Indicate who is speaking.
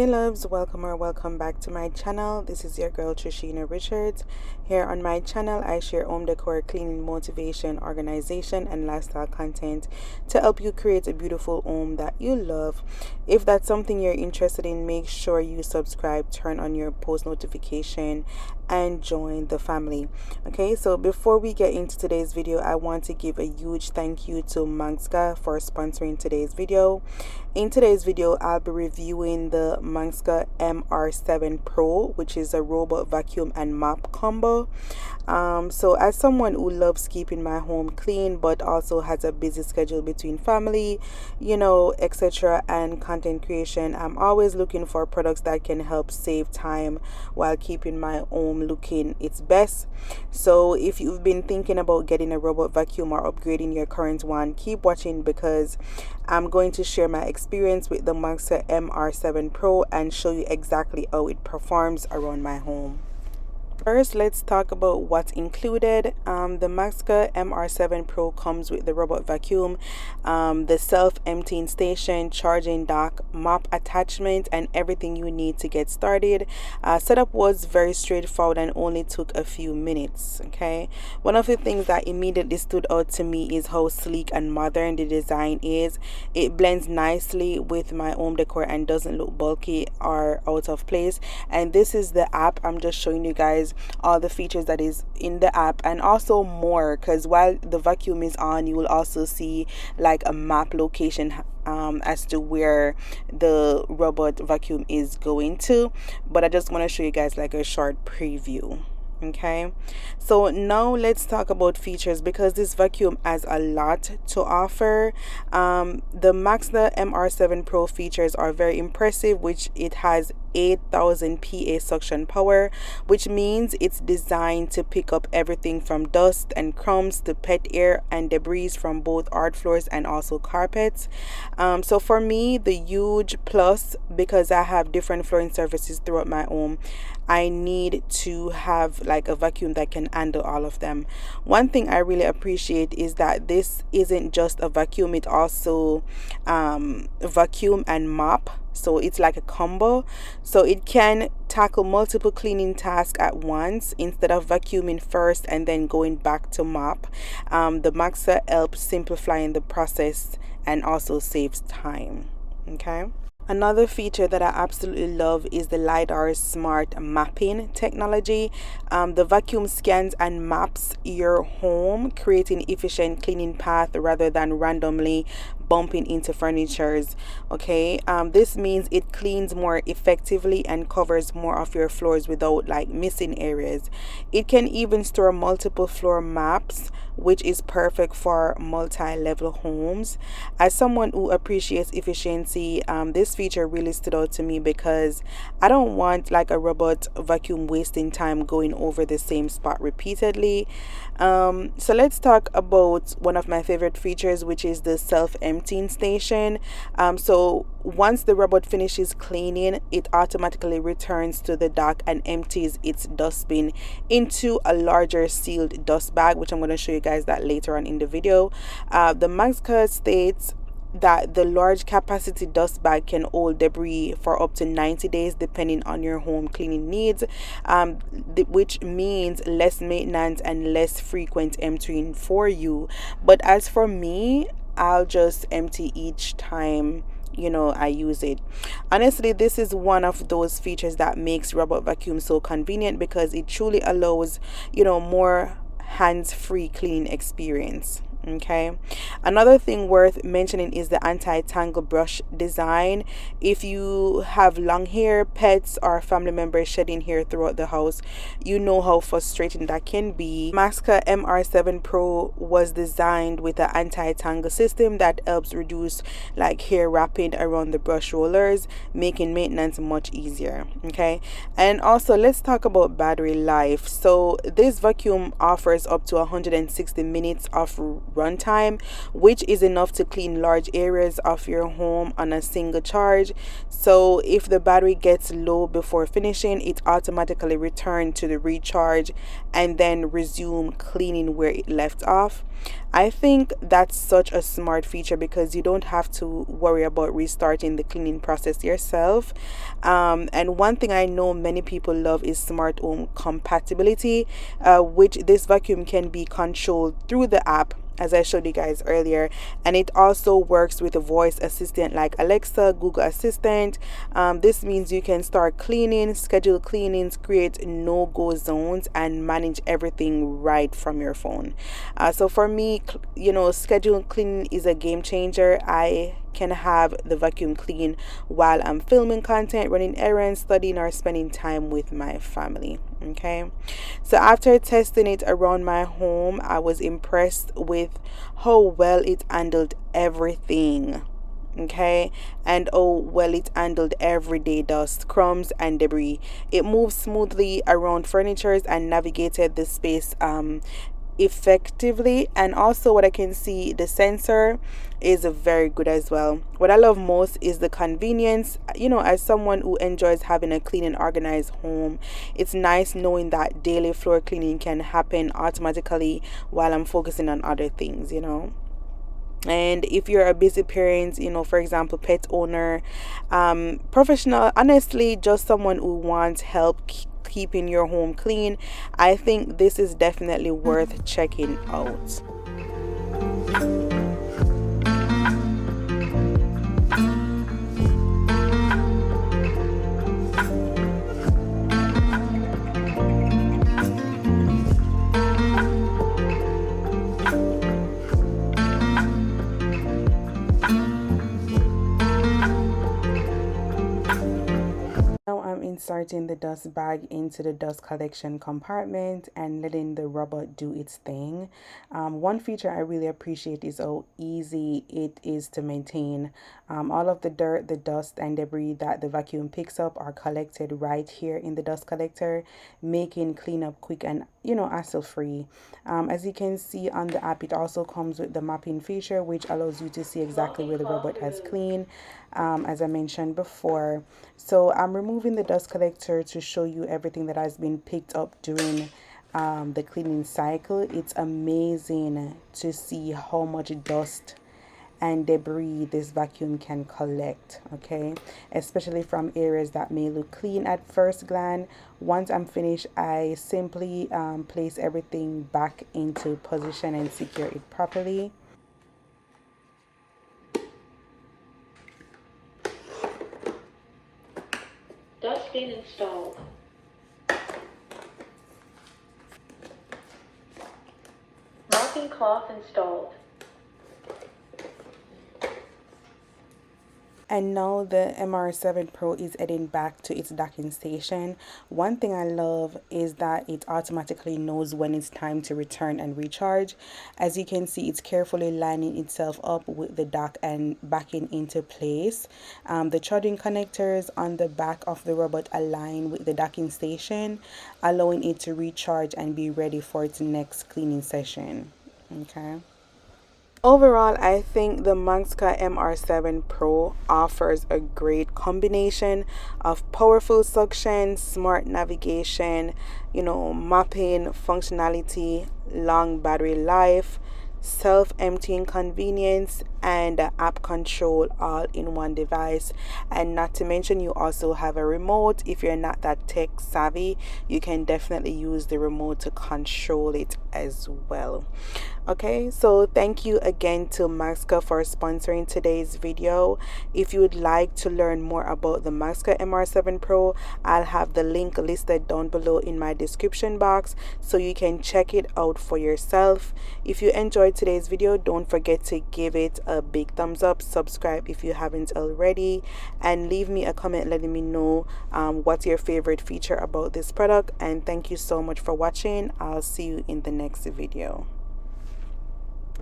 Speaker 1: Hey loves, welcome or welcome back to my channel. This is your girl Trisheenarichards. Here on my channel I share home decor, cleaning, motivation, organization and lifestyle content to help you create a beautiful home that you love. If that's something you're interested in, make sure you subscribe, turn on your post notification and join the family. Okay, so before we get into today's video, I want to give a huge thank you to Monsga for sponsoring today's video. In today's video, I'll be reviewing the Monsga MR7 Pro, which is a robot vacuum and mop combo. So as someone who loves keeping my home clean but also has a busy schedule between family, etc., and content creation, I'm always looking for products that can help save time while keeping my home looking its best. So if you've been thinking about getting a robot vacuum or upgrading your current one, keep watching because I'm going to share my experience with the Monsga MR7 Pro and show you exactly how it performs around my home. First, let's talk about what's included. The Modsga MR7 Pro comes with the robot vacuum, the self-emptying station, charging dock, mop attachment, and everything you need to get started. Setup was very straightforward and only took a few minutes. Okay, one of the things that immediately stood out to me is how sleek and modern the design is. It blends nicely with my home decor and doesn't look bulky or out of place. And this is the app. I'm just showing you guys all the features that is in the app and also more, because while the vacuum is on, you will also see like a map location as to where the robot vacuum is going to, but I just want to show you guys like a short preview. Okay, so now let's talk about features because this vacuum has a lot to offer. The Monsga MR7 Pro features are very impressive, which it has 8,000 PA suction power, which means it's designed to pick up everything from dust and crumbs to pet hair and debris from both hard floors and also carpets. So for me, the huge plus, because I have different flooring surfaces throughout my home, I need to have like a vacuum that can handle all of them. One thing I really appreciate is that this isn't just a vacuum, it also vacuum and mop. So it's like a combo, so it can tackle multiple cleaning tasks at once instead of vacuuming first and then going back to mop. The Monsga helps simplifying the process and also saves time. Okay, another feature that I absolutely love is the LiDAR smart mapping technology. The vacuum scans and maps your home, creating efficient cleaning path rather than randomly bumping into furnitures. Okay, this means it cleans more effectively and covers more of your floors without like missing areas. It can even store multiple floor maps, which is perfect for multi-level homes. As someone who appreciates efficiency, this feature really stood out to me because I don't want like a robot vacuum wasting time going over the same spot repeatedly. So let's talk about one of my favorite features, which is the self-emptying station. So once the robot finishes cleaning, it automatically returns to the dock and empties its dustbin into a larger sealed dust bag, which I'm going to show you guys that later on in the video. The Monsga states that the large capacity dust bag can hold debris for up to 90 days depending on your home cleaning needs, which means less maintenance and less frequent emptying for you. But as for me, I'll just empty each time I use it. Honestly, this is one of those features that makes robot vacuum so convenient because it truly allows more hands-free cleaning experience. Okay, another thing worth mentioning is the anti-tangle brush design. If you have long hair, pets, or family members shedding hair throughout the house, you know how frustrating that can be. Monsga MR7 Pro was designed with an anti-tangle system that helps reduce like hair wrapping around the brush rollers, making maintenance much easier. Okay, and also let's talk about battery life. So this vacuum offers up to 160 minutes of runtime, which is enough to clean large areas of your home on a single charge. So if the battery gets low before finishing, it automatically returns to the recharge and then resume cleaning where it left off. I think that's such a smart feature because you don't have to worry about restarting the cleaning process yourself. And one thing I know many people love is smart home compatibility, which this vacuum can be controlled through the app, as I showed you guys earlier, and it also works with a voice assistant like Alexa, Google Assistant. This means you can start cleaning, schedule cleanings, create no-go zones, and manage everything right from your phone. So for me, schedule cleaning is a game changer. I can have the vacuum clean while I'm filming content, running errands, studying, or spending time with my family. Okay, so after testing it around my home, I was impressed with how well it handled everything. Okay, and oh well, it handled everyday dust, crumbs, and debris. It moved smoothly around furnitures and navigated the space effectively. And also what I can see, the sensor is very good as well. What I love most is the convenience. As someone who enjoys having a clean and organized home, it's nice knowing that daily floor cleaning can happen automatically while I'm focusing on other things. And if you're a busy parent, for example, pet owner, professional, honestly, just someone who wants help keeping your home clean, I think this is definitely worth checking out. Now I'm inserting the dust bag into the dust collection compartment and letting the robot do its thing. One feature I really appreciate is how easy it is to maintain. All of the dirt, the dust, and debris that the vacuum picks up are collected right here in the dust collector, making cleanup quick and hassle-free. As you can see on the app, it also comes with the mapping feature, which allows you to see exactly where the robot has cleaned, as I mentioned before. So I'm removing the dust collector to show you everything that has been picked up during the cleaning cycle. It's amazing to see how much dust and debris this vacuum can collect, okay, especially from areas that may look clean at first glance. Once I'm finished, I simply place everything back into position and secure it properly.
Speaker 2: Dustbin installed. Mopping cloth installed.
Speaker 1: And now the MR7 Pro is heading back to its docking station. One thing I love is that it automatically knows when it's time to return and recharge. As you can see, it's carefully lining itself up with the dock and backing into place. The charging connectors on the back of the robot align with the docking station, allowing it to recharge and be ready for its next cleaning session. Okay. Overall, I think the Monsga MR7 Pro offers a great combination of powerful suction, smart navigation, mapping functionality, long battery life, self-emptying convenience, and app control all in one device. And not to mention, you also have a remote. If you're not that tech savvy, you can definitely use the remote to control it as well. Okay, so thank you again to Monsga for sponsoring today's video. If you would like to learn more about the Monsga MR7 Pro, I'll have the link listed down below in my description box so you can check it out for yourself. If you enjoyed today's video, don't forget to give it a big thumbs up, subscribe if you haven't already, and leave me a comment letting me know what's your favorite feature about this product. And thank you so much for watching. I'll see you in the next video.